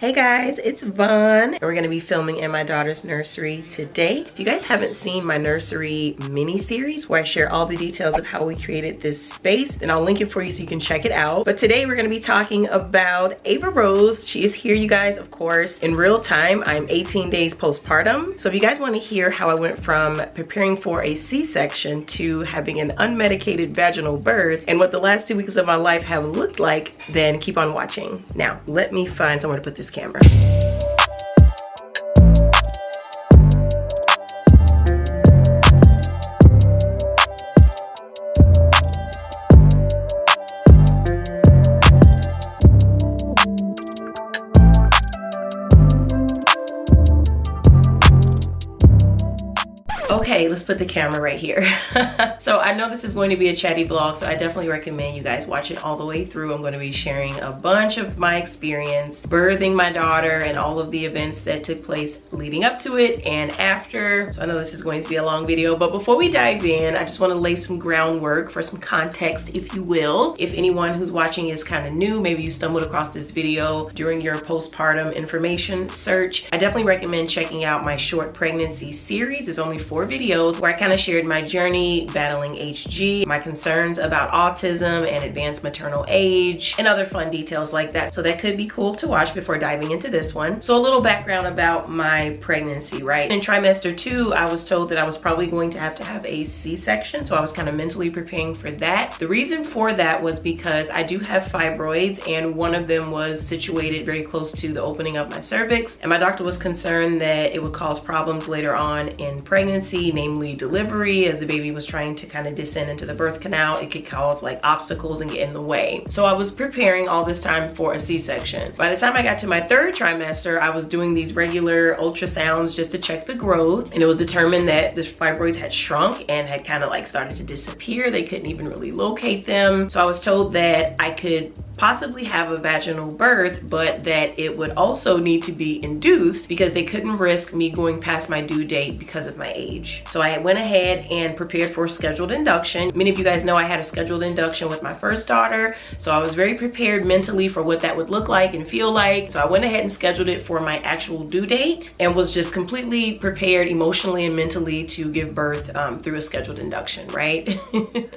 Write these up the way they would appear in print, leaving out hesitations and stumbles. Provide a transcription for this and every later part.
Hey guys, it's Vaughn, and we're gonna be filming in my daughter's nursery today. If you guys haven't seen my nursery mini series where I share all the details of how we created this space, then I'll link it for you so you can check it out. But today we're gonna be talking about Ava Rose. She is here, you guys, of course, in real time. I'm 18 days postpartum. So if you guys wanna hear how I went from preparing for a C-section to having an unmedicated vaginal birth and what the last 2 weeks of my life have looked like, then keep on watching. Now, let me find somewhere to put this camera. Okay, let's put the camera right here. So I know this is going to be a chatty vlog, so I definitely recommend you guys watch it all the way through. I'm going to be sharing a bunch of my experience birthing my daughter and all of the events that took place leading up to it and after. So I know this is going to be a long video, but before we dive in, I just want to lay some groundwork for some context, if you will. If anyone who's watching is kind of new, maybe you stumbled across this video during your postpartum information search, I definitely recommend checking out my short pregnancy series. It's only 4 videos where I kind of shared my journey battling HG, my concerns about autism and advanced maternal age, and other fun details like that. So that could be cool to watch before diving into this one. So a little background about my pregnancy, right? In trimester 2, I was told that I was probably going to have a C-section. So I was kind of mentally preparing for that. The reason for that was because I do have fibroids and one of them was situated very close to the opening of my cervix. And my doctor was concerned that it would cause problems later on in pregnancy, namely delivery. As the baby was trying to kind of descend into the birth canal, it could cause like obstacles and get in the way. So I was preparing all this time for a C-section. By the time I got to my 3rd trimester, I was doing these regular ultrasounds just to check the growth, and it was determined that the fibroids had shrunk and had kind of like started to disappear. They couldn't even really locate them. So I was told that I could possibly have a vaginal birth, but that it would also need to be induced because they couldn't risk me going past my due date because of my age. So I went ahead and prepared for a scheduled induction. Many of you guys know I had a scheduled induction with my first daughter, so I was very prepared mentally for what that would look like and feel like. So I went ahead and scheduled it for my actual due date and was just completely prepared emotionally and mentally to give birth through a scheduled induction, right?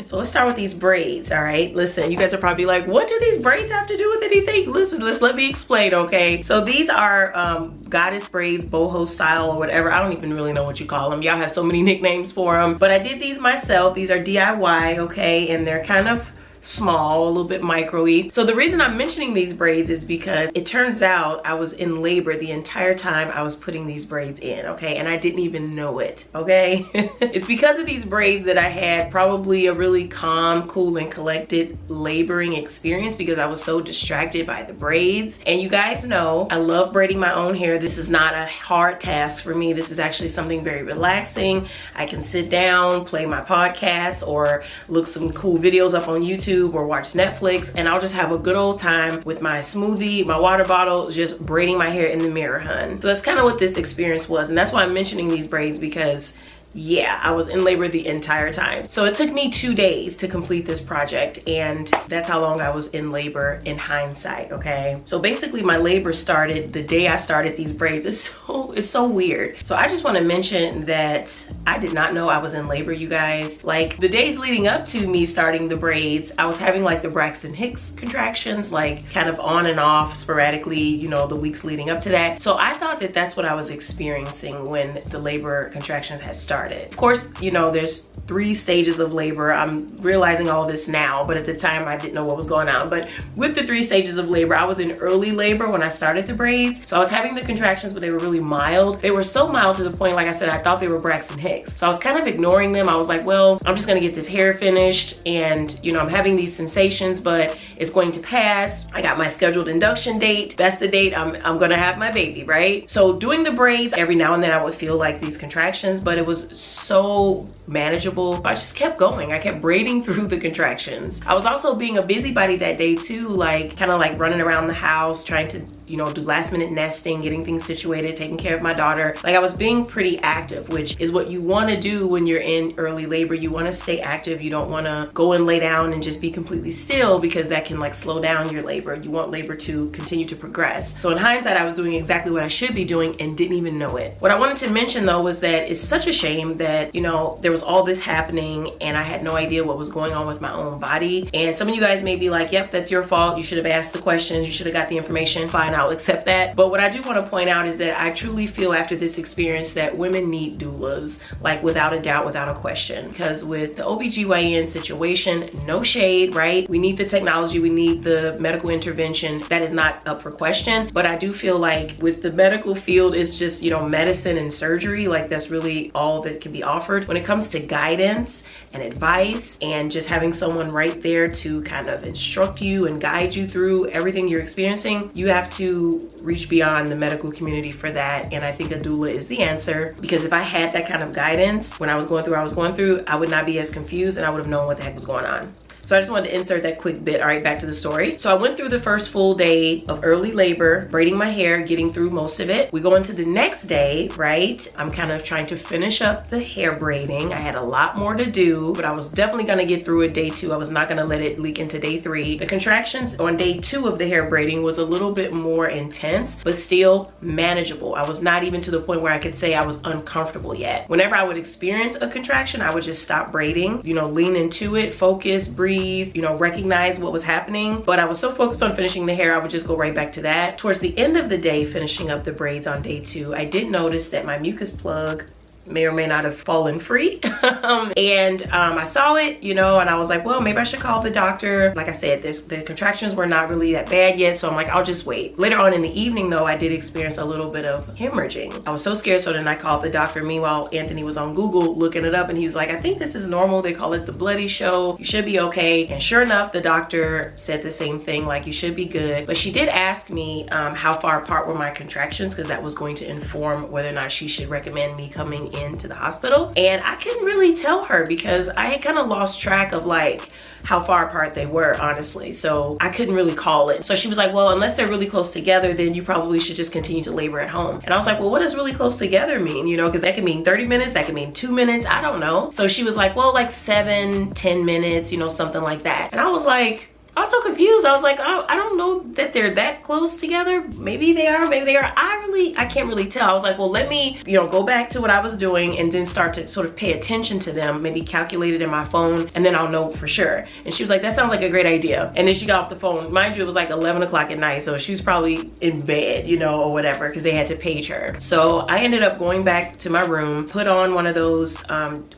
So let's start with these braids, all right? Listen, you guys are probably like, what do these braids have to do with anything? Listen, let me explain, okay? So these are goddess braids, boho style or whatever. I don't even really know what you call them. Y'all have so many nicknames for them, but I did these myself. These are DIY, okay? And they're kind of small, a little bit micro-y. So the reason I'm mentioning these braids is because it turns out I was in labor the entire time I was putting these braids in, okay? And I didn't even know it, okay? It's because of these braids that I had probably a really calm, cool, and collected laboring experience because I was so distracted by the braids. And you guys know I love braiding my own hair. This is not a hard task for me. This is actually something very relaxing. I can sit down, play my podcast, or look some cool videos up on YouTube or watch Netflix, and I'll just have a good old time with my smoothie, my water bottle, just braiding my hair in the mirror, hun. So that's kind of what this experience was, and that's why I'm mentioning these braids because yeah, I was in labor the entire time. So it took me 2 days to complete this project, and that's how long I was in labor in hindsight, okay? So basically my labor started the day I started these braids. It's so weird. So I just want to mention that I did not know I was in labor, you guys. Like the days leading up to me starting the braids, I was having like the Braxton Hicks contractions, like kind of on and off sporadically, you know, the weeks leading up to that. So I thought that that's what I was experiencing when the labor contractions had started. Of course, you know, there's 3 stages of labor. I'm realizing all this now, but at the time I didn't know what was going on. But with the 3 stages of labor, I was in early labor when I started the braids. So I was having the contractions, but they were really mild. They were so mild to the point, like I said, I thought they were Braxton Hicks. So I was kind of ignoring them. I was like, well, I'm just gonna get this hair finished, and you know, I'm having these sensations, but it's going to pass. I got my scheduled induction date. That's the date I'm gonna have my baby, right? So doing the braids, every now and then I would feel like these contractions, but it was so manageable. I just kept going. I kept braiding through the contractions. I was also being a busybody that day too, like kind of like running around the house, trying to, you know, do last minute nesting, getting things situated, taking care care of my daughter. Like I was being pretty active, which is what you want to do when you're in early labor. You want to stay active. You don't want to go and lay down and just be completely still, because that can like slow down your labor. You want labor to continue to progress. So in hindsight, I was doing exactly what I should be doing and didn't even know it. What I wanted to mention though was that it's such a shame that, you know, there was all this happening and I had no idea what was going on with my own body. And some of you guys may be like, yep, that's your fault. You should have asked the questions. You should have got the information. Fine, I'll accept that. But what I do want to point out is that I truly feel after this experience that women need doulas, like without a doubt, without a question. Because with the OBGYN situation, no shade, right? We need the technology, we need the medical intervention. That is not up for question. But I do feel like with the medical field, it's just, you know, medicine and surgery, like that's really all that can be offered. When it comes to guidance and advice and just having someone right there to kind of instruct you and guide you through everything you're experiencing, you have to reach beyond the medical community for that. And I think a doula is the answer, because if I had that kind of guidance when I was going through what I was going through, I would not be as confused and I would have known what the heck was going on. So I just wanted to insert that quick bit. All right, back to the story. So I went through the first full day of early labor, braiding my hair, getting through most of it. We go into the next day, right? I'm kind of trying to finish up the hair braiding. I had a lot more to do, but I was definitely gonna get through it day 2. I was not gonna let it leak into day 3. The contractions on day 2 of the hair braiding was a little bit more intense, but still manageable. I was not even to the point where I could say I was uncomfortable yet. Whenever I would experience a contraction, I would just stop braiding, you know, lean into it, focus, breathe, you know, recognize what was happening. But I was so focused on finishing the hair, I would just go right back to that. Towards the end of the day, finishing up the braids on day 2, I did notice that my mucus plug may or may not have fallen free. I saw it, you know, and I was like, well, maybe I should call the doctor. Like I said, the contractions were not really that bad yet, so I'm like, I'll just wait. Later on in the evening though, I did experience a little bit of hemorrhaging. I was so scared, so then I called the doctor. Meanwhile, Anthony was on Google looking it up and he was like, I think this is normal. They call it the bloody show. You should be okay. And sure enough, the doctor said the same thing, like you should be good. But she did ask me how far apart were my contractions, because that was going to inform whether or not she should recommend me coming into the hospital. And I couldn't really tell her because I had kind of lost track of like how far apart they were, honestly. So I couldn't really call it. So she was like, well, unless they're really close together, then you probably should just continue to labor at home. And I was like, well, what does really close together mean? You know, because that could mean 30 minutes, that could mean 2 minutes, I don't know. So she was like, well, like 7-10 minutes, you know, something like that. And I was like, I was so confused. I was like, oh, I don't know that they're that close together. Maybe they are, maybe they are. I can't really tell. I was like, well, let me, you know, go back to what I was doing and then start to sort of pay attention to them, maybe calculate it in my phone, and then I'll know for sure. And she was like, that sounds like a great idea. And then she got off the phone. Mind you, it was like 11 o'clock at night, so she was probably in bed, you know, or whatever, because they had to page her. So I ended up going back to my room, put on one of those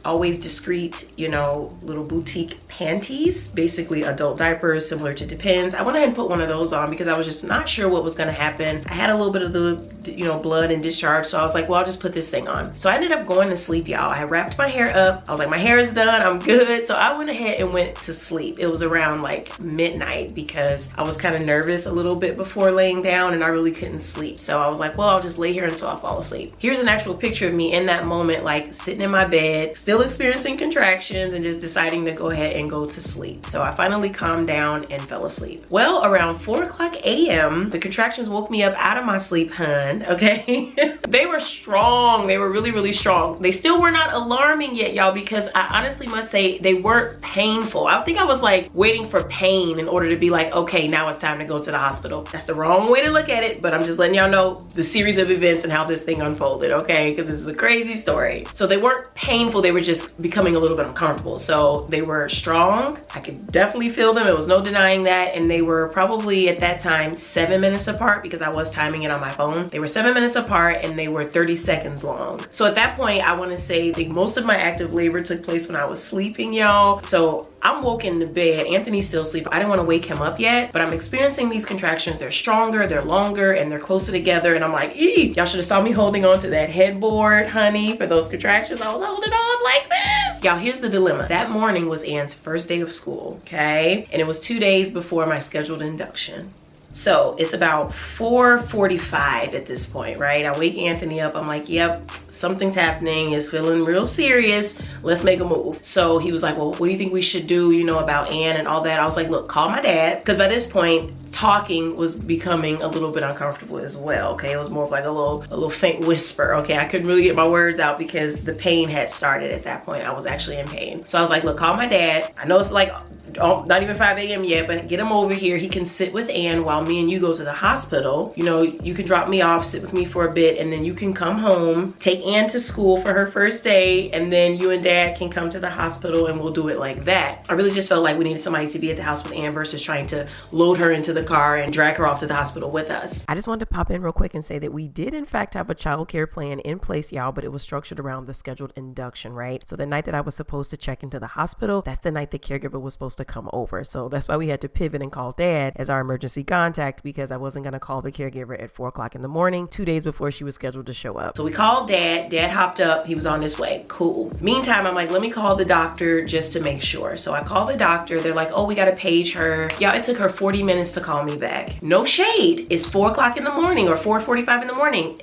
always discreet, you know, little boutique panties, basically adult diapers, similar to Depends. I went ahead and put one of those on because I was just not sure what was going to happen. I had a little bit of the, you know, blood and discharge, so I was like, well, I'll just put this thing on. So I ended up going to sleep, y'all. I wrapped my hair up. I was like, my hair is done, I'm good. So I went ahead and went to sleep. It was around like midnight because I was kind of nervous a little bit before laying down and I really couldn't sleep. So I was like, well, I'll just lay here until I fall asleep. Here's an actual picture of me in that moment, like sitting in my bed, still experiencing contractions and just deciding to go ahead and go to sleep. So I finally calmed down and fell asleep. Well, around 4 o'clock a.m., the contractions woke me up out of my sleep, hun, okay? They were strong. They were really, really strong. They still were not alarming yet, y'all, because I honestly must say they weren't painful. I think I was like waiting for pain in order to be like, okay, now it's time to go to the hospital. That's the wrong way to look at it, but I'm just letting y'all know the series of events and how this thing unfolded, okay? Because this is a crazy story. So they weren't painful. They were just becoming a little bit uncomfortable. So they were strong. I could definitely feel them. It was no denying that. And they were probably at that time 7 minutes apart because I was timing it on my phone. They were 7 minutes apart and they were 30 seconds long. So at that point, I want to say that most of my active labor took place when I was sleeping, y'all. So I'm woke in the bed. Anthony's still asleep. I didn't want to wake him up yet, but I'm experiencing these contractions. They're stronger, they're longer, and they're closer together. And I'm like, ee, y'all should have saw me holding on to that headboard, honey, for those contractions. I was holding on like this. Y'all, here's the dilemma. That morning was Ann's first day of school, okay? And it was 2 days before my scheduled induction. So it's about 4:45 at this point, right? I wake Anthony up. I'm like, yep, something's happening. It's feeling real serious. Let's make a move. So he was like, well, what do you think we should do, you know, about Ann and all that? I was like, look, call my dad. Because by this point, talking was becoming a little bit uncomfortable as well, okay? It was more of like a little faint whisper, okay? I couldn't really get my words out because the pain had started at that point. I was actually in pain. So I was like, look, call my dad. I know it's like not even 5 a.m. yet, but get him over here. He can sit with Ann while me and you go to the hospital. You know, you can drop me off, sit with me for a bit, and then you can come home, take Ann to school for her first day, and then you and dad can come to the hospital and we'll do it like that. I really just felt like we needed somebody to be at the house with Ann versus trying to load her into the car and drag her off to the hospital with us. I just wanted to pop in real quick and say that we did in fact have a child care plan in place, y'all, but it was structured around the scheduled induction, right? So the night that I was supposed to check into the hospital, that's the night the caregiver was supposed to come over. So that's why we had to pivot and call dad as our emergency contact, because I wasn't going to call the caregiver at 4 o'clock in the morning, 2 days before she was scheduled to show up. So we called dad. Dad hopped up. He was on his way. Cool. Meantime, I'm like, let me call the doctor just to make sure. So I call the doctor. They're like, oh, we got to page her. Y'all, it took her 40 minutes to call me back. No shade. It's 4 o'clock in the morning or 4:45 in the morning.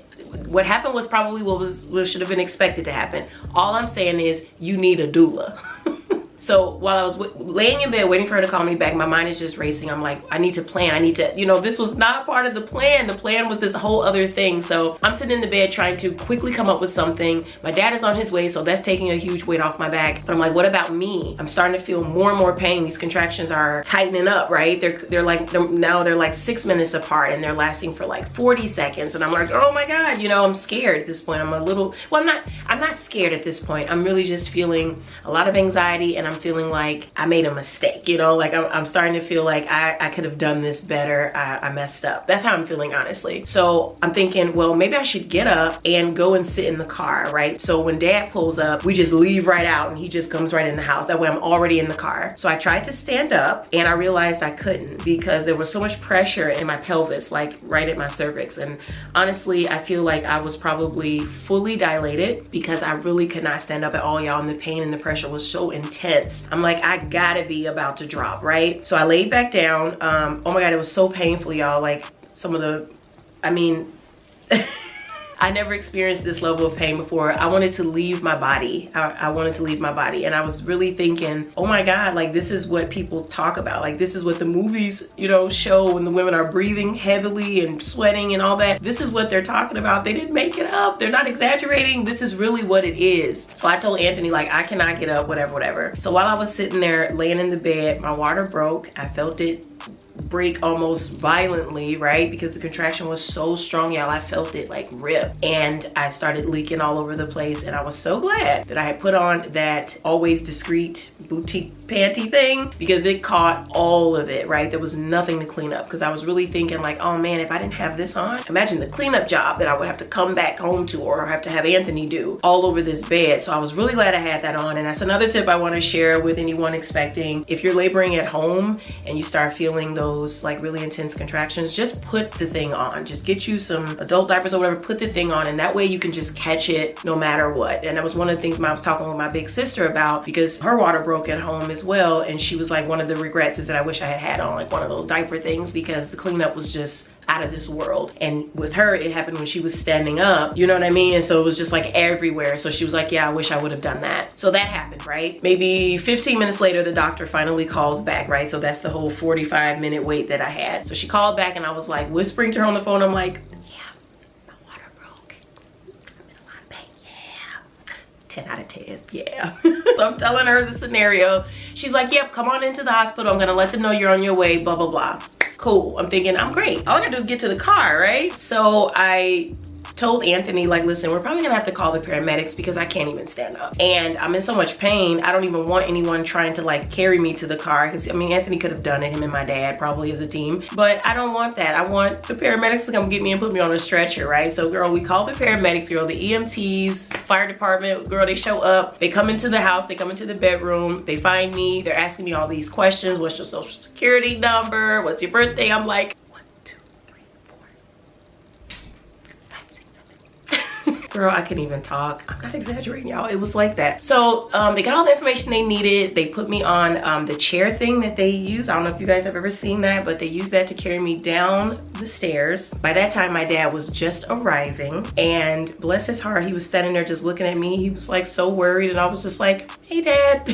What happened was probably what should have been expected to happen. All I'm saying is you need a doula. So while I was laying in bed waiting for her to call me back, my mind is just racing. I'm like, I need to plan. I need to, you know, this was not part of the plan. The plan was this whole other thing. So I'm sitting in the bed trying to quickly come up with something. My dad is on his way, so that's taking a huge weight off my back. But I'm like, what about me? I'm starting to feel more and more pain. These contractions are tightening up, right? They're like 6 minutes apart and they're lasting for like 40 seconds. And I'm like, oh my God, you know, I'm scared at this point. I'm not scared at this point. I'm really just feeling a lot of anxiety, and I'm feeling like I made a mistake, you know, like I'm starting to feel like I could have done this better. I messed up. That's how I'm feeling, honestly. So I'm thinking, well, maybe I should get up and go and sit in the car, right? So when dad pulls up, we just leave right out and he just comes right in the house. That way I'm already in the car. So I tried to stand up and I realized I couldn't because there was so much pressure in my pelvis, like right at my cervix. And honestly, I feel like I was probably fully dilated because I really could not stand up at all, y'all. And the pain and the pressure was so intense. I'm like, I gotta be about to drop, right? So I laid back down. Oh my God, it was so painful, y'all. Like I mean, I never experienced this level of pain before. I wanted to leave my body. I wanted to leave my body. And I was really thinking, oh my God, like this is what people talk about. Like this is what the movies, you know, show when the women are breathing heavily and sweating and all that. This is what they're talking about. They didn't make it up. They're not exaggerating. This is really what it is. So I told Anthony, like, I cannot get up, whatever. So while I was sitting there laying in the bed, my water broke. I felt it break almost violently, right? Because the contraction was so strong, y'all. I felt it like rip. And I started leaking all over the place. And I was so glad that I had put on that Always Discreet boutique panty thing because it caught all of it, right? There was nothing to clean up because I was really thinking like, oh man, if I didn't have this on, imagine the cleanup job that I would have to come back home to or have to have Anthony do all over this bed. So I was really glad I had that on. And that's another tip I want to share with anyone expecting. If you're laboring at home and you start feeling those like really intense contractions, just put the thing on. Just get you some adult diapers or whatever, put the thing on, and that way you can just catch it no matter what. And that was one of the things I was talking with my big sister about because her water broke at home as well. And she was like, one of the regrets is that I wish I had on like one of those diaper things because the cleanup was just out of this world. And with her, it happened when she was standing up, you know what I mean? And so it was just like everywhere. So she was like, yeah, I wish I would have done that. So that happened, right? Maybe 15 minutes later, the doctor finally calls back, right? So that's the whole 45-minute wait that I had. So she called back and I was like whispering to her on the phone. I'm like, yeah, my water broke. I'm in a lot of pain, yeah. 10 out of 10, yeah. So I'm telling her the scenario. She's like, yep, come on into the hospital. I'm gonna let them know you're on your way, blah, blah, blah. Cool. I'm thinking, I'm great. All I gotta do is get to the car, right? So I told Anthony, like, listen, we're probably gonna have to call the paramedics because I can't even stand up. And I'm in so much pain, I don't even want anyone trying to like carry me to the car. Because I mean, Anthony could have done it, him and my dad probably as a team. But I don't want that. I want the paramedics to come get me and put me on a stretcher, right? So girl, we call the paramedics, girl, the EMTs, fire department, girl, they show up, they come into the house, they come into the bedroom, they find me, they're asking me all these questions. What's your social security number? What's your birthday? I'm like, Girl, I couldn't even talk. I'm not exaggerating, y'all. It was like that. So they got all the information they needed. They put me on the chair thing that they use. I don't know if you guys have ever seen that, but they use that to carry me down the stairs. By that time, my dad was just arriving, and bless his heart, he was standing there just looking at me. He was like so worried, and I was just like, hey dad.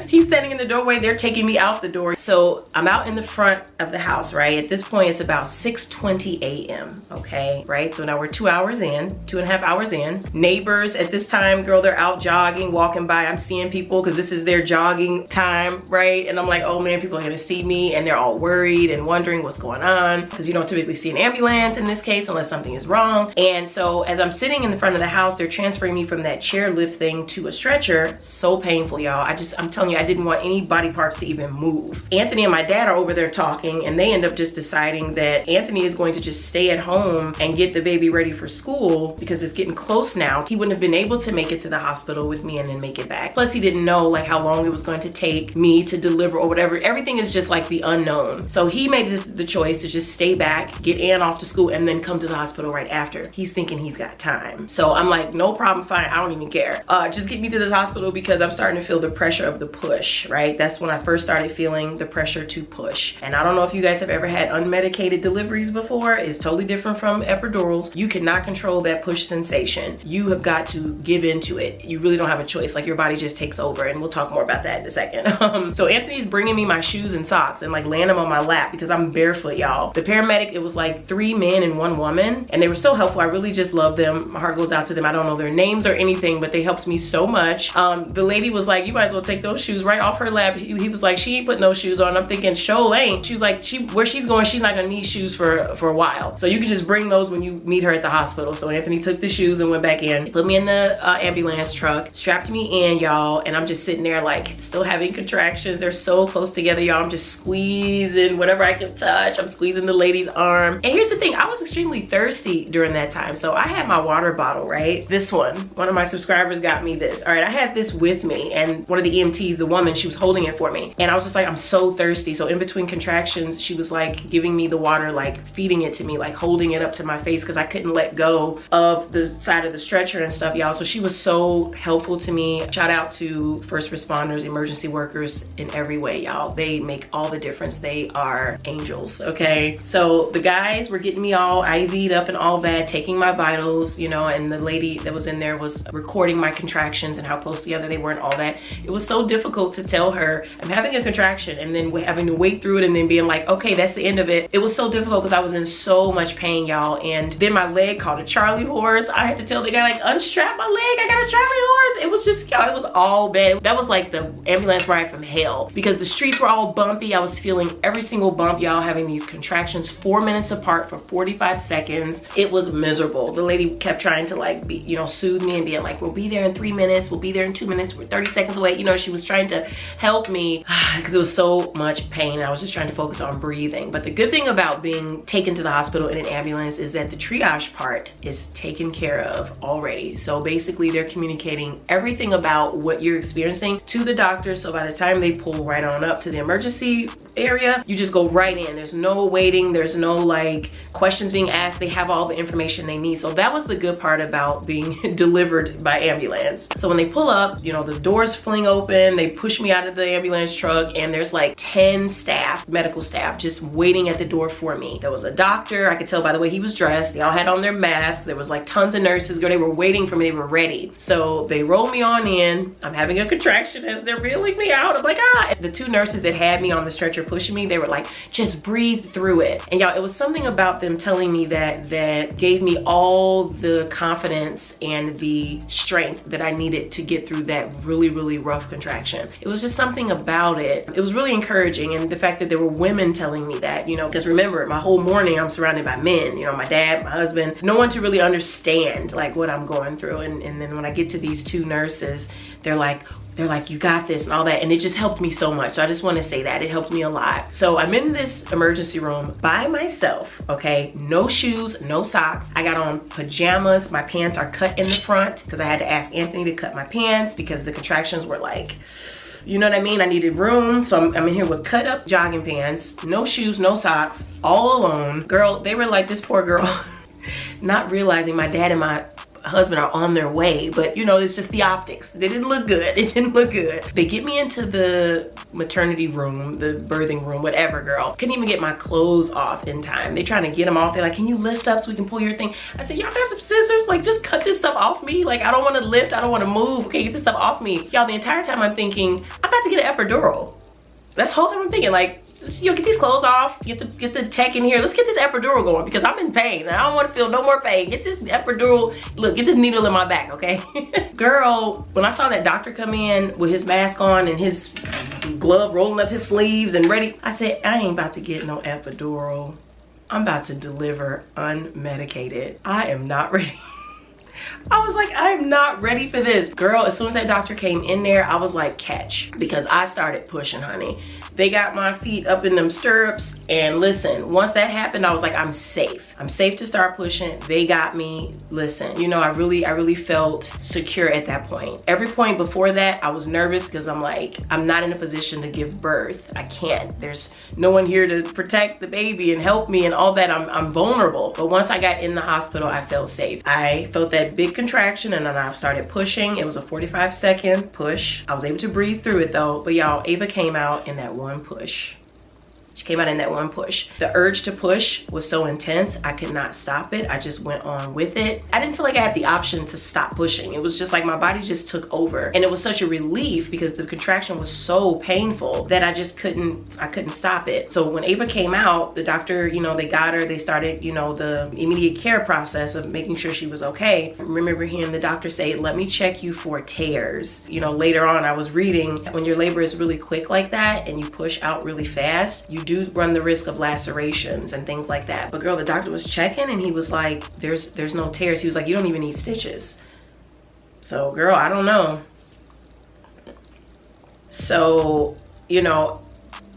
He's standing in the doorway. They're taking me out the door. So I'm out in the front of the house, right? At this point, it's about 6:20 a.m. okay, right? So now we're 2 hours in, 2.5 hours in. Neighbors at this time, girl, they're out jogging, walking by. I'm seeing people because this is their jogging time, right? And I'm like, oh man, people are gonna see me, and they're all worried and wondering what's going on, because you don't typically see an ambulance in this case unless something is wrong. And so as I'm sitting in the front of the house, they're transferring me from that chairlift thing to a stretcher. So painful, y'all. I'm telling you, I didn't want any body parts to even move. Anthony and my dad are over there talking, and they end up just deciding that Anthony is going to just stay at home and get the baby ready for school because it's getting close now. He wouldn't have been able to make it to the hospital with me and then make it back. Plus he didn't know like how long it was going to take me to deliver or whatever. Everything is just like the unknown. So he made the choice to just stay back, get Ann off to school, and then come to the hospital right after. He's thinking he's got time. So I'm like, no problem, fine, I don't even care. Just get me to this hospital because I'm starting to feel the pressure of the push, right? That's when I first started feeling the pressure to push. And I don't know if you guys have ever had unmedicated deliveries before. It's totally different from epidurals. You cannot control that push sensation. You have got to give into it. You really don't have a choice. Like your body just takes over, and we'll talk more about that in a second. So Anthony's bringing me my shoes and socks and like laying them on my lap because I'm barefoot, y'all. The paramedic, it was like 3 men and 1 woman, and they were so helpful. I really just love them. My heart goes out to them. I don't know their names or anything, but they helped me so much. The lady was like, you might as well take those shoes right off her lap. He was like, she ain't putting those shoes on. I'm thinking, show ain't. She was like, where she's going, she's not gonna need shoes for a while. So you can just bring those when you meet her at the hospital. So Anthony took the shoes and went back in, put me in the ambulance truck, strapped me in, y'all, and I'm just sitting there like still having contractions. They're so close together, y'all. I'm just squeezing whatever I can touch. I'm squeezing the lady's arm. And here's the thing, I was extremely thirsty during that time. So I had my water bottle, right? This one of my subscribers got me this. All right, I had this with me, and one of the EMTs, the woman, she was holding it for me. And I was just like, I'm so thirsty. So in between contractions, she was like giving me the water, like feeding it to me, like holding it up to my face because I couldn't let go of the side of the stretcher and stuff, y'all. So she was so helpful to me. Shout out to first responders, emergency workers in every way, y'all. They make all the difference. They are angels, okay? So the guys were getting me all IV'd up and all that, taking my vitals, you know, and the lady that was in there was recording my contractions and how close together they were and all that. It was so difficult to tell her I'm having a contraction and then having to wait through it and then being like, okay, that's the end of it. It was so difficult because I was in so much pain, y'all. And then my leg caught a Charlie horse. I had to tell the guy, like, unstrap my leg, I got a Charlie horse. It was just, y'all, it was all bad. That was like the ambulance ride from hell because the streets were all bumpy. I was feeling every single bump, y'all, having these contractions 4 minutes apart for 45 seconds. It was miserable. The lady kept trying to like be, you know, soothe me and being like, we'll be there in 3 minutes, we'll be there in 2 minutes, we're 30 seconds away. You know, she was trying to help me because it was so much pain. I was just trying to focus on breathing. But the good thing about being taken to the hospital in an ambulance is that the triage part is taken care of already. So basically they're communicating everything about what you're experiencing to the doctor. So by the time they pull right on up to the emergency area, you just go right in. There's no waiting. There's no like questions being asked. They have all the information they need. So that was the good part about being delivered by ambulance. So when they pull up, you know, the doors fling open, they push me out of the ambulance truck, and there's like 10 staff, medical staff, just waiting at the door for me. There was a doctor. I could tell by the way he was dressed. They all had on their masks. There was like tons of nurses. Girl, they were waiting for me. They were ready. So they roll me on in. I'm having a contraction as they're reeling me out. I'm like, ah. The 2 nurses that had me on the stretcher pushing me, they were like, just breathe through it. And y'all, it was something about them telling me that gave me all the confidence and the strength that I needed to get through that really, really rough contraction. It was just something about it. It was really encouraging, and the fact that there were women telling me that, you know, because remember, my whole morning I'm surrounded by men, you know, my dad, my husband, no one to really understand like what I'm going through. And then when I get to these 2 nurses, they're like, you got this and all that. And it just helped me so much. So I just want to say that it helped me a lot. So I'm in this emergency room by myself, okay? No shoes, no socks. I got on pajamas. My pants are cut in the front because I had to ask Anthony to cut my pants because the contractions were like, you know what I mean? I needed room. So I'm in here with cut up jogging pants, no shoes, no socks, all alone. Girl, they were like, this poor girl, not realizing my dad and my husband are on their way, but you know, it's just the optics. They didn't look good. It didn't look good. They get me into the maternity room, the birthing room, whatever, girl. Couldn't even get my clothes off in time. They trying to get them off. They're like, can you lift up so we can pull your thing? I said, y'all got some scissors? Like, just cut this stuff off me. Like, I don't want to lift. I don't want to move. Okay, get this stuff off me. Y'all, the entire time I'm thinking, I'm about to get an epidural. That's the whole time I'm thinking, like, you know, get these clothes off, get the tech in here. Let's get this epidural going because I'm in pain and I don't want to feel no more pain. Get this epidural, look, get this needle in my back, okay? Girl, when I saw that doctor come in with his mask on and his glove rolling up his sleeves and ready, I said, I ain't about to get no epidural. I'm about to deliver unmedicated. I am not ready. I was like, I'm not ready for this. Girl, as soon as that doctor came in there, I was like, catch, because I started pushing, honey. They got my feet up in them stirrups, and listen, once that happened, I was like, I'm safe. I'm safe to start pushing. They got me. Listen, you know, I really felt secure at that point. Every point before that, I was nervous because I'm like, I'm not in a position to give birth. I can't. There's no one here to protect the baby and help me and all that. I'm vulnerable. But once I got in the hospital, I felt safe. I felt that big contraction and then I started pushing. It was a 45-second push. I was able to breathe through it though. But y'all, Ava came out in that one push. She came out in that one push. The urge to push was so intense, I could not stop it. I just went on with it. I didn't feel like I had the option to stop pushing. It was just like my body just took over. And it was such a relief because the contraction was so painful that I just couldn't stop it. So when Ava came out, the doctor, you know, they got her, they started, you know, the immediate care process of making sure she was okay. I remember hearing the doctor say, let me check you for tears. You know, later on I was reading, when your labor is really quick like that and you push out really fast, you do run the risk of lacerations and things like that. But girl, the doctor was checking and he was like, there's no tears. He was like, you don't even need stitches. So girl, I don't know. So, you know,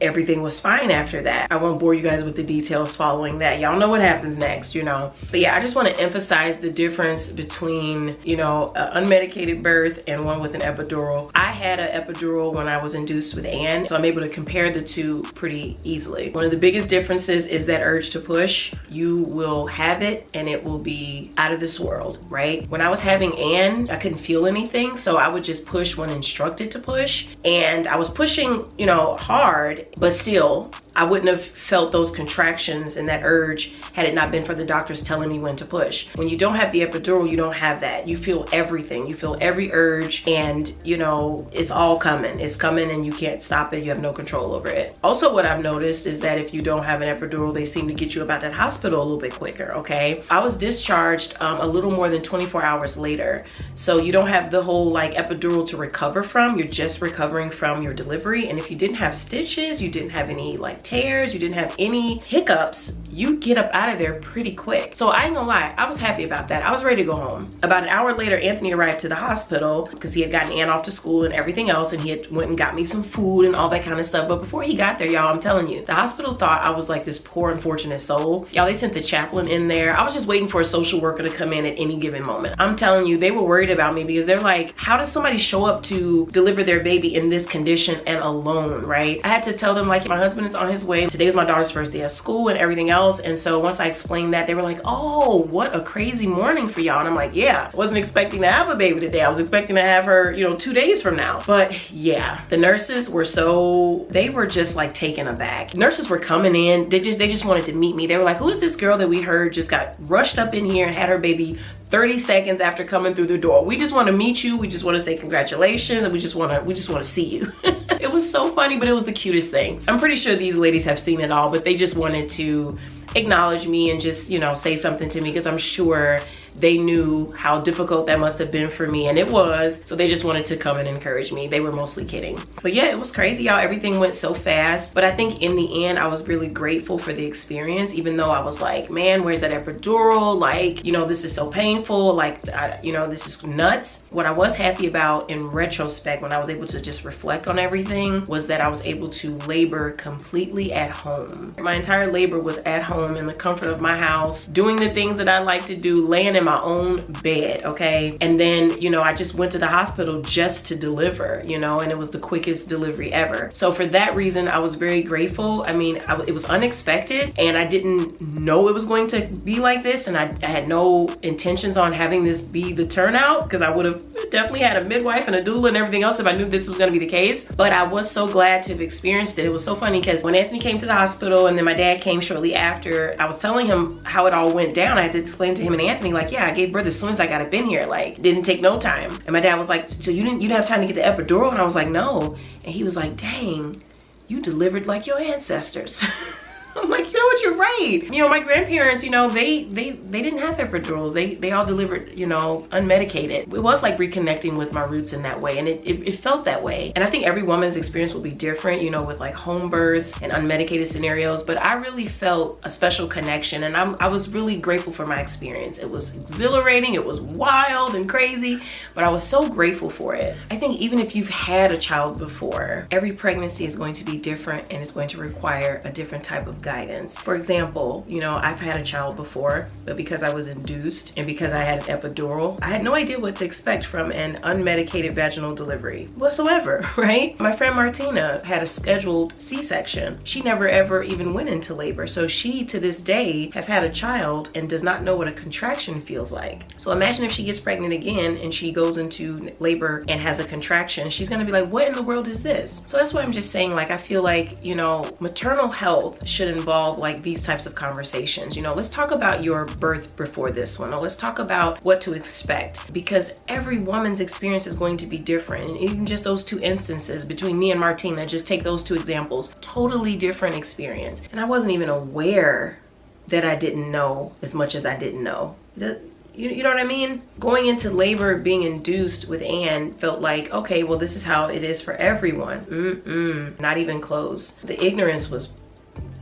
everything was fine after that. I won't bore you guys with the details following that. Y'all know what happens next, you know. But yeah, I just want to emphasize the difference between, you know, an unmedicated birth and one with an epidural. I had an epidural when I was induced with Ann, so I'm able to compare the two pretty easily. One of the biggest differences is that urge to push. You will have it and it will be out of this world, right? When I was having Ann, I couldn't feel anything, so I would just push when instructed to push. And I was pushing, you know, hard, but still, I wouldn't have felt those contractions and that urge had it not been for the doctors telling me when to push. When you don't have the epidural, you don't have that. You feel everything. You feel every urge and, you know, it's all coming. It's coming and you can't stop it. You have no control over it. Also, what I've noticed is that if you don't have an epidural, they seem to get you about that hospital a little bit quicker, okay? I was discharged a little more than 24 hours later. So you don't have the whole like epidural to recover from. You're just recovering from your delivery. And if you didn't have stitches, you didn't have any like tears, you didn't have any hiccups, you get up out of there pretty quick. So I ain't gonna lie, I was happy about that. I was ready to go home. About an hour later, Anthony arrived to the hospital because he had gotten Ann off to school and everything else, and he had went and got me some food and all that kind of stuff. But before he got there, y'all, I'm telling you, the hospital thought I was like this poor, unfortunate soul. Y'all, they sent the chaplain in there. I was just waiting for a social worker to come in at any given moment. I'm telling you, they were worried about me because they're like, how does somebody show up to deliver their baby in this condition and alone, right? I had to tell them like, my husband is on his way. Today was my daughter's first day of school and everything else. And so once I explained that, they were like, oh, what a crazy morning for y'all. And I'm like, yeah, wasn't expecting to have a baby today. I was expecting to have her, you know, 2 days from now. But yeah, the nurses were they were just like taken aback. Nurses were coming in. They just wanted to meet me. They were like, who is this girl that we heard just got rushed up in here and had her baby 30 seconds after coming through the door? We just want to meet you. We just want to say congratulations. And we just want to see you. It was so funny, but it was the cutest thing. I'm pretty sure these ladies have seen it all, but they just wanted to acknowledge me and just, you know, say something to me because I'm sure they knew how difficult that must have been for me, and it was. So they just wanted to come and encourage me. They were mostly kidding. But yeah, it was crazy, y'all. Everything went so fast. But I think in the end, I was really grateful for the experience, even though I was like, man, where's that epidural? Like, you know, this is so painful. Like, you know, this is nuts. What I was happy about in retrospect, when I was able to just reflect on everything, was that I was able to labor completely at home. My entire labor was at home home in the comfort of my house, doing the things that I like to do, laying in my own bed, okay? And then, you know, I just went to the hospital just to deliver, you know, and it was the quickest delivery ever. So for that reason, I was very grateful. I mean, it was unexpected and I didn't know it was going to be like this, and I had no intentions on having this be the turnout, because I would have definitely had a midwife and a doula and everything else if I knew this was going to be the case. But I was so glad to have experienced it. It was so funny because when Anthony came to the hospital and then my dad came shortly after, I was telling him how it all went down. I had to explain to him and Anthony, like, yeah, I gave birth as soon as I got up in here, like, didn't take no time. And my dad was like, so you didn't have time to get the epidural? And I was like, no. And he was like, dang, you delivered like your ancestors. I'm like, you know what, you're right. You know, my grandparents, you know, they didn't have epidurals. They all delivered, you know, unmedicated. It was like reconnecting with my roots in that way, and it felt that way. And I think every woman's experience will be different, you know, with like home births and unmedicated scenarios, but I really felt a special connection, and I was really grateful for my experience. It was exhilarating, it was wild and crazy, but I was so grateful for it. I think even if you've had a child before, every pregnancy is going to be different and it's going to require a different type of guidance. For example, you know, I've had a child before, but because I was induced and because I had an epidural, I had no idea what to expect from an unmedicated vaginal delivery whatsoever, right? My friend Martina had a scheduled C-section. She never ever even went into labor. So she, to this day, has had a child and does not know what a contraction feels like. So imagine if she gets pregnant again and she goes into labor and has a contraction. She's gonna be like, what in the world is this? So that's why I'm just saying, like, I feel like, you know, maternal health should involve like these types of conversations. You know, let's talk about your birth before this one, or let's talk about what to expect, because every woman's experience is going to be different. And even just those two instances between me and Martina, just take those two examples, totally different experience. And I wasn't even aware that I didn't know as much as I didn't know. You know what I mean? Going into labor, being induced with Anne felt like, okay, well, this is how it is for everyone. Not even close. The ignorance was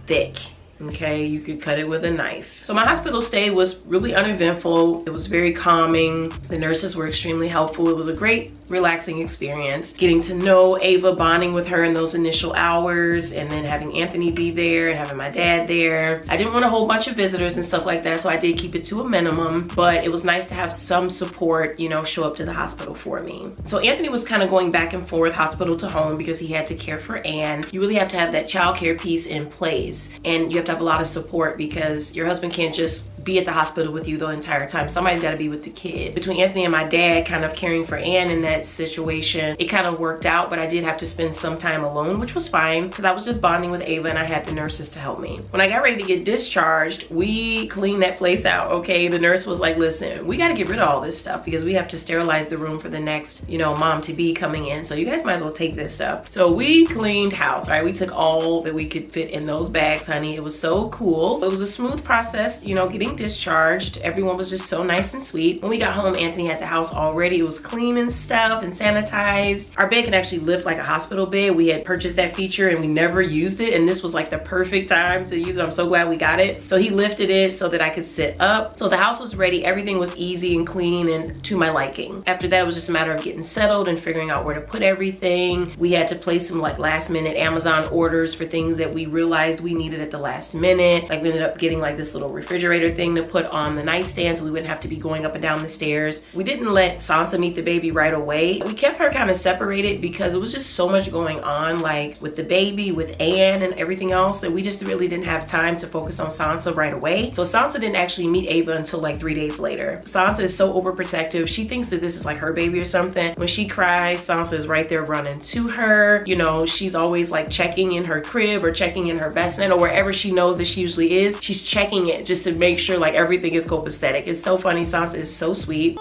thick. Okay, you could cut it with a knife. So my hospital stay was really uneventful. It was very calming. The nurses were extremely helpful. It was a great, relaxing experience. Getting to know Ava, bonding with her in those initial hours, and then having Anthony be there and having my dad there. I didn't want a whole bunch of visitors and stuff like that, so I did keep it to a minimum, but it was nice to have some support, you know, show up to the hospital for me. So Anthony was kind of going back and forth, hospital to home, because he had to care for Anne. You really have to have that childcare piece in place, and you have to have a lot of support because your husband can't just be at the hospital with you the entire time. Somebody's got to be with the kid. Between Anthony and my dad kind of caring for Anne in that situation, it kind of worked out, but I did have to spend some time alone, which was fine because I was just bonding with Ava and I had the nurses to help me. When I got ready to get discharged, we cleaned that place out, okay? The nurse was like, listen, we got to get rid of all this stuff because we have to sterilize the room for the next, you know, mom-to-be coming in. So you guys might as well take this stuff. So we cleaned house, right? We took all that we could fit in those bags, honey. It was so cool. It was a smooth process, you know, getting discharged. Everyone was just so nice and sweet. When we got home, Anthony had the house already. It was clean and stuff and sanitized. Our bed could actually lift like a hospital bed. We had purchased that feature and we never used it, and this was like the perfect time to use it. I'm so glad we got it. So he lifted it so that I could sit up. So the house was ready. Everything was easy and clean and to my liking. After that, it was just a matter of getting settled and figuring out where to put everything. We had to place some like last minute Amazon orders for things that we realized we needed at the last minute. Like we ended up getting like this little refrigerator thing to put on the nightstand so we wouldn't have to be going up and down the stairs. We didn't let Sansa meet the baby right away. We kept her kind of separated because it was just so much going on, like with the baby, with Anne and everything else, that we just really didn't have time to focus on Sansa right away. So Sansa didn't actually meet Ava until like 3 days later. Sansa is so overprotective. She thinks that this is like her baby or something. When she cries, Sansa is right there running to her. You know, she's always like checking in her crib or checking in her bassinet or wherever she knows that she usually is. She's checking it just to make sure like everything is copacetic. It's so funny. Sansa is so sweet.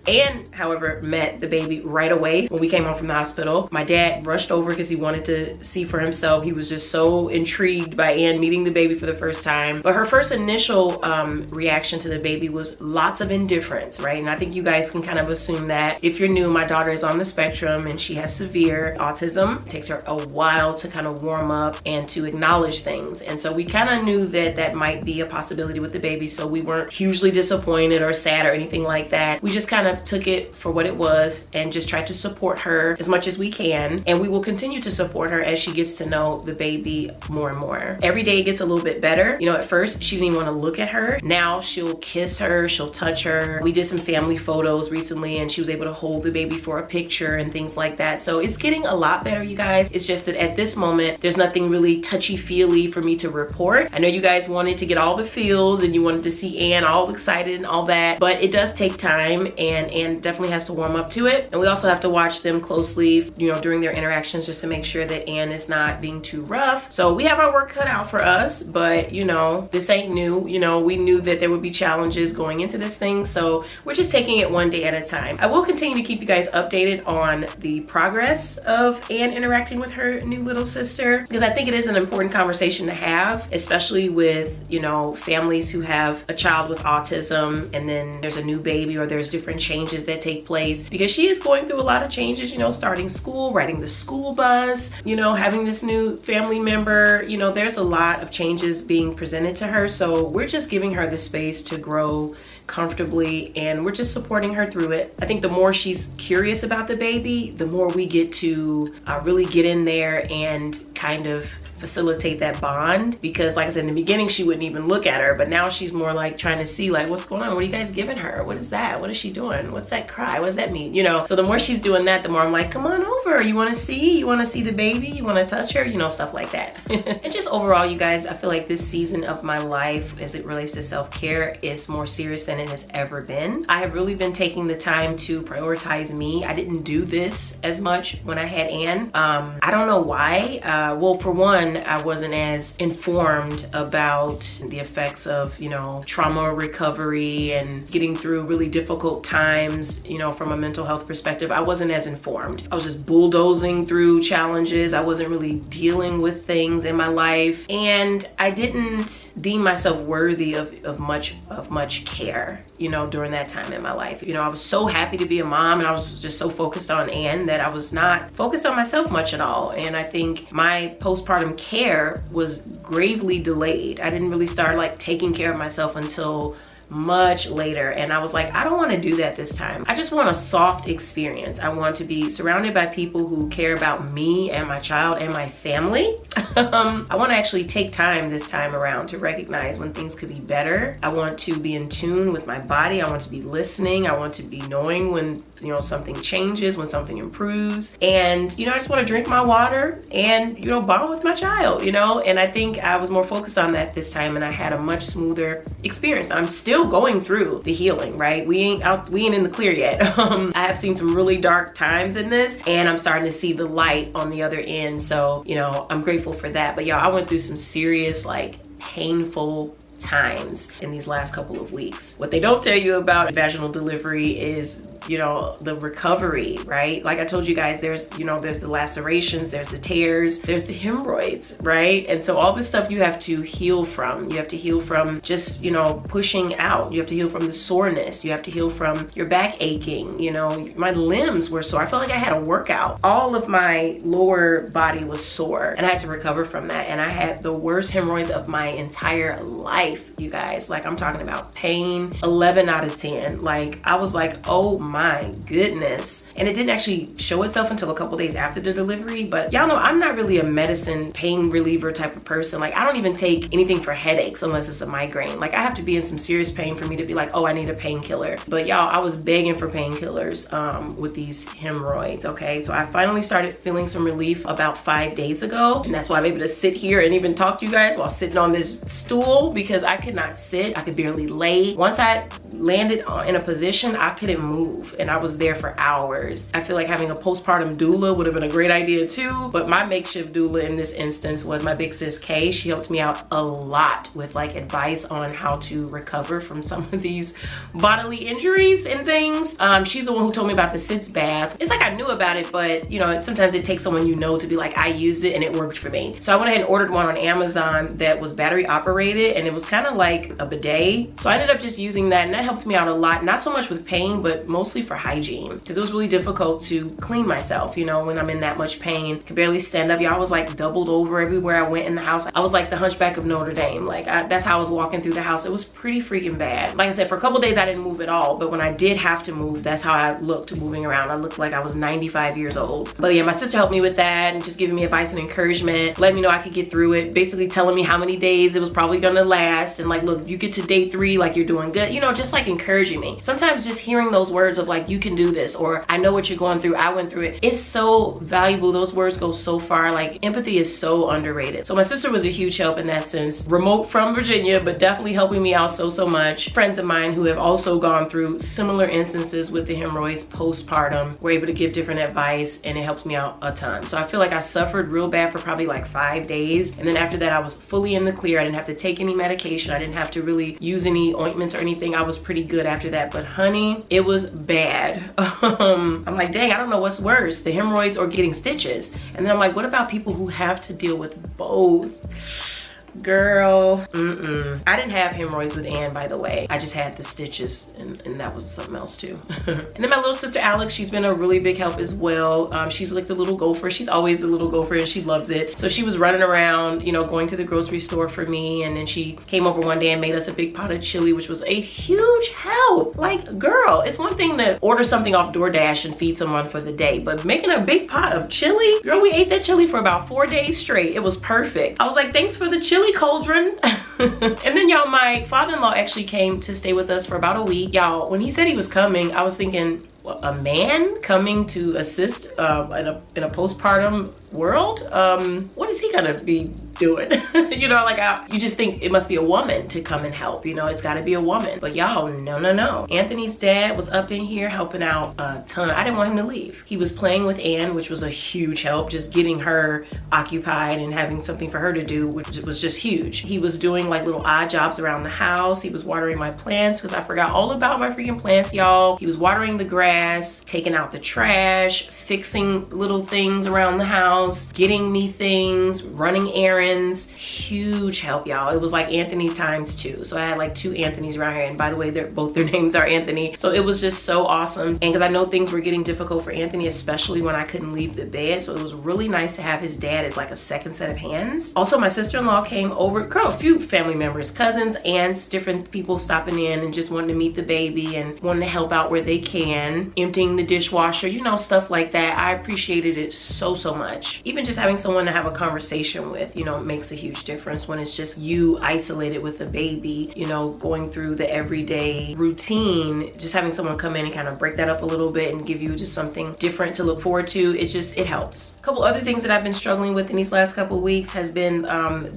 Anne however, met the baby right away when we came home from the hospital. My dad rushed over because he wanted to see for himself. He was just so intrigued by Ann meeting the baby for the first time. But her first initial reaction to the baby was lots of indifference, right? And I think you guys can kind of assume that. If you're new, my daughter is on the spectrum and she has severe autism. It takes her a while to kind of warm up and to acknowledge things. And so we kind of knew that that might be a possibility with the baby. So we weren't hugely disappointed or sad or anything like that. We just kind of took it for what it was and just tried to support her as much as we can. And we will continue to support her as she gets to know the baby more and more. Every day it gets a little bit better. You know, at first she didn't even want to look at her. Now she'll kiss her, she'll touch her. We did some family photos recently and she was able to hold the baby for a picture and things like that. So it's getting a lot better, you guys. It's just that at this moment, there's nothing really touchy-feely for me to report. I know you guys wanted to get all the feels and you wanted to see Ann all excited and all that, but it does take time and Ann definitely has to warm up to it. And we also have to watch them closely, you know, during their interactions just to make sure that Ann is not being too rough. So we have our work cut out for us, but you know, this ain't new. You know, we knew that there would be challenges going into this thing, so we're just taking it one day at a time. I will continue to keep you guys updated on the progress of Ann interacting with her new little sister, because I think it is an important conversation to have, especially with, you know, families who have a child with autism and then there's a new baby or there's different changes that take place, because she is going through a lot of changes, you know, starting school, riding the school bus, you know, having this new family member, you know, there's a lot of changes being presented to her. So we're just giving her the space to grow comfortably and we're just supporting her through it. I think the more she's curious about the baby, the more we get to really get in there and kind of facilitate that bond, because like I said in the beginning, she wouldn't even look at her, but now she's more like trying to see like, what's going on? What are you guys giving her? What is that? What is she doing? What's that cry? What does that mean? You know, so the more she's doing that, the more I'm like, come on over. You want to see? You want to see the baby? You want to touch her? You know, stuff like that. And just overall, you guys, I feel like this season of my life as it relates to self-care is more serious than it has ever been. I have really been taking the time to prioritize me. I didn't do this as much when I had Ann. I don't know why. Well, for one, I wasn't as informed about the effects of, you know, trauma recovery and getting through really difficult times, you know, from a mental health perspective. I wasn't as informed. I was just bulldozing through challenges. I wasn't really dealing with things in my life. And I didn't deem myself worthy of much care, you know, during that time in my life. You know, I was so happy to be a mom and I was just so focused on Ann that I was not focused on myself much at all. And I think my postpartum care was gravely delayed. I didn't really start like taking care of myself until much later, and I was like, I don't want to do that this time. I just want a soft experience. I want to be surrounded by people who care about me and my child and my family. I want to actually take time this time around to recognize when things could be better. I want to be in tune with my body. I want to be listening. I want to be knowing when, you know, something changes, when something improves. And, you know, I just want to drink my water and, you know, bond with my child, you know? And I think I was more focused on that this time and I had a much smoother experience. I'm still going through the healing, right? We ain't in the clear yet. I have seen some really dark times in this and I'm starting to see the light on the other end. So, you know, I'm grateful for that. But y'all, I went through some serious, like, painful times in these last couple of weeks. What they don't tell you about vaginal delivery is, you know, the recovery, right? Like I told you guys, there's the lacerations, there's the tears, there's the hemorrhoids, right? And so all this stuff you have to heal from. You have to heal from just, you know, pushing out. You have to heal from the soreness. You have to heal from your back aching. You know, my limbs were sore. I felt like I had a workout. All of my lower body was sore and I had to recover from that. And I had the worst hemorrhoids of my entire life, you guys. Like, I'm talking about pain, 11 out of 10. Like, I was like, oh my goodness. And it didn't actually show itself until a couple days after the delivery. But y'all know I'm not really a medicine pain reliever type of person. Like, I don't even take anything for headaches unless it's a migraine. Like, I have to be in some serious pain for me to be like, oh, I need a painkiller. But y'all, I was begging for painkillers with these hemorrhoids, okay? So I finally started feeling some relief about 5 days ago. And that's why I'm able to sit here and even talk to you guys while sitting on this stool, because I could not sit. I could barely lay. Once I landed in a position, I couldn't move. move, and I was there for hours. I feel like having a postpartum doula would have been a great idea too, but my makeshift doula in this instance was my big sis Kay. She helped me out a lot with like advice on how to recover from some of these bodily injuries and things. She's the one who told me about the sitz bath. It's like I knew about it, but you know, sometimes it takes someone you know to be like, I used it and it worked for me. So I went ahead and ordered one on Amazon that was battery operated, and it was kind of like a bidet. So I ended up just using that, and that helped me out a lot. Not so much with pain, but mostly for hygiene, because it was really difficult to clean myself, you know, when I'm in that much pain. Could barely stand up. Y'all, I was like doubled over everywhere I went in the house. I was like the Hunchback of Notre Dame. Like that's how I was walking through the house. It was pretty freaking bad. Like I said, for a couple days I didn't move at all, but when I did have to move, that's how I looked moving around. I looked like I was 95 years old. But yeah, my sister helped me with that and just giving me advice and encouragement, letting me know I could get through it, basically telling me how many days it was probably gonna last, and like, look, you get to day 3, like you're doing good, you know, just like encouraging me. Sometimes just hearing those words of like, you can do this, or I know what you're going through, I went through it, it's so valuable. Those words go so far. Like, empathy is so underrated. So my sister was a huge help in that sense, remote from Virginia, but definitely helping me out so much. Friends of mine who have also gone through similar instances with the hemorrhoids postpartum were able to give different advice, and it helped me out a ton. So I feel like I suffered real bad for probably like 5 days, and then after that I was fully in the clear. I didn't have to take any medication. I didn't have to really use any ointments or anything. I was pretty good after that, but honey, it was bad. I'm like, dang, I don't know what's worse, the hemorrhoids or getting stitches. And then I'm like, what about people who have to deal with both? Girl, I didn't have hemorrhoids with Ann, by the way. I just had the stitches, and that was something else too. And then my little sister Alex, she's been a really big help as well. She's like the little gopher. She's always the little gopher, and she loves it. So she was running around, you know, going to the grocery store for me, and then she came over one day and made us a big pot of chili, which was a huge help. Like, girl, it's one thing to order something off DoorDash and feed someone for the day, but making a big pot of chili, girl, we ate that chili for about 4 days straight. It was perfect. I was like, thanks for the chili cauldron. And then y'all, my father-in-law actually came to stay with us for about a week. Y'all, when he said he was coming, I was thinking, a man coming to assist in a postpartum world? What is he gonna be doing? You know, like you just think it must be a woman to come and help, you know, it's gotta be a woman. But y'all, no. Anthony's dad was up in here helping out a ton. I didn't want him to leave. He was playing with Ann, which was a huge help, just getting her occupied and having something for her to do, which was just huge. He was doing like little odd jobs around the house. He was watering my plants, because I forgot all about my freaking plants, y'all. He was watering the grass, taking out the trash, fixing little things around the house, getting me things, running errands. Huge help, y'all. It was like Anthony times 2. So I had like 2 Anthonys around here, and by the way, both their names are Anthony. So it was just so awesome. And because I know things were getting difficult for Anthony, especially when I couldn't leave the bed, so it was really nice to have his dad as like a second set of hands. Also, my sister-in-law came over, girl, a few family members, cousins, aunts, different people stopping in and just wanting to meet the baby and wanting to help out where they can, emptying the dishwasher, you know, stuff like that. I appreciated it so much. Even just having someone to have a conversation with, you know, makes a huge difference when it's just you isolated with the baby, you know, going through the everyday routine. Just having someone come in and kind of break that up a little bit and give you just something different to look forward to, it helps. A couple other things that I've been struggling with in these last couple weeks has been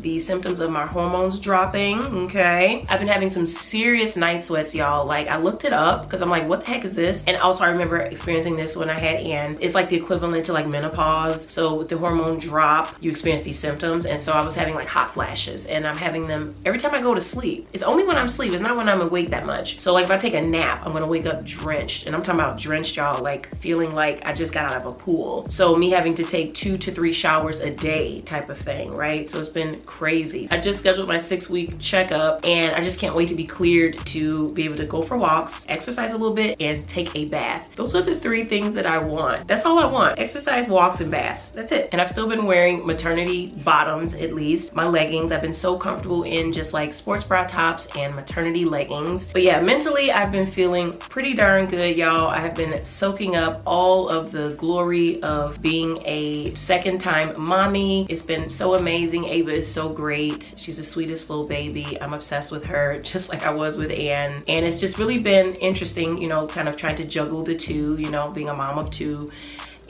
the symptoms of my hormones dropping. Okay, I've been having some serious night sweats, y'all. Like, I looked it up because I'm like, what the heck is this? And also I remember experiencing this when I had Ann. It's like the equivalent to like menopause. So with the hormone drop, you experience these symptoms. And so I was having like hot flashes, and I'm having them every time I go to sleep. It's only when I'm asleep. It's not when I'm awake that much. So like if I take a nap, I'm gonna wake up drenched. And I'm talking about drenched, y'all, like feeling like I just got out of a pool. So me having to take 2 to 3 showers a day type of thing, right? So it's been crazy. I just scheduled my 6-week checkup, and I just can't wait to be cleared to be able to go for walks, exercise a little bit, and take a bath. Those are the 3 things that I want. That's all I want. Exercise, walks, and baths. That's it. And I've still been wearing maternity bottoms, at least. My leggings, I've been so comfortable in just like sports bra tops and maternity leggings. But yeah, mentally, I've been feeling pretty darn good, y'all. I have been soaking up all of the glory of being a second-time mommy. It's been so amazing. Ava is so great. She's the sweetest little baby. I'm obsessed with her, just like I was with Ann. And it's just really been interesting, you know, kind of trying to juggle the two, you know, being a mom of 2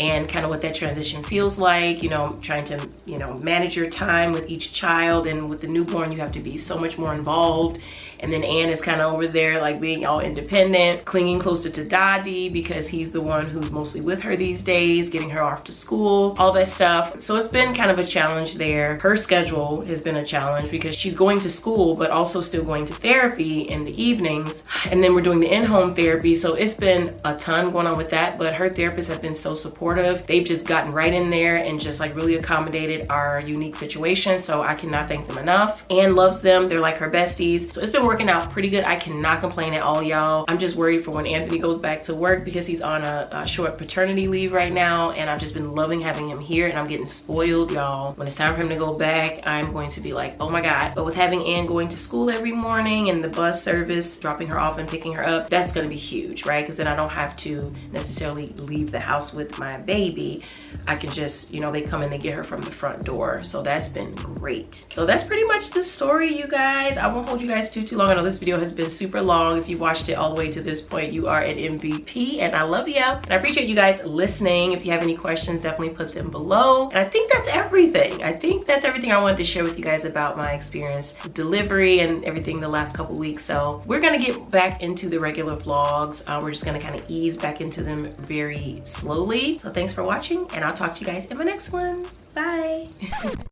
and kind of what that transition feels like, you know, trying to, you know, manage your time with each child. And with the newborn, you have to be so much more involved. And then Ann is kind of over there like being all independent, clinging closer to Daddy because he's the one who's mostly with her these days, getting her off to school, all that stuff. So it's been kind of a challenge there. Her schedule has been a challenge because she's going to school, but also still going to therapy in the evenings. And then we're doing the in-home therapy. So it's been a ton going on with that, but her therapists have been so supportive. They've just gotten right in there and just like really accommodated our unique situation. So I cannot thank them enough. Ann loves them. They're like her besties. So it's been working out pretty good. I cannot complain at all, y'all. I'm just worried for when Anthony goes back to work because he's on a short paternity leave right now, and I've just been loving having him here, and I'm getting spoiled, y'all. When it's time for him to go back, I'm going to be like, oh my God. But with having Ann going to school every morning and the bus service, dropping her off and picking her up, that's gonna be huge, right? Because then I don't have to necessarily leave the house with my baby. I can just, you know, they come in, they get her from the front door. So that's been great. So that's pretty much the story, you guys. I won't hold you guys too long. I know this video has been super long. If you watched it all the way to this point, you are an MVP, and I love you. And I appreciate you guys listening. If you have any questions, definitely put them below. And I think that's everything. I think that's everything I wanted to share with you guys about my experience with delivery and everything the last couple weeks. So we're gonna get back into the regular vlogs. We're just gonna kind of ease back into them very slowly. So thanks for watching, and I'll talk to you guys in my next one. Bye.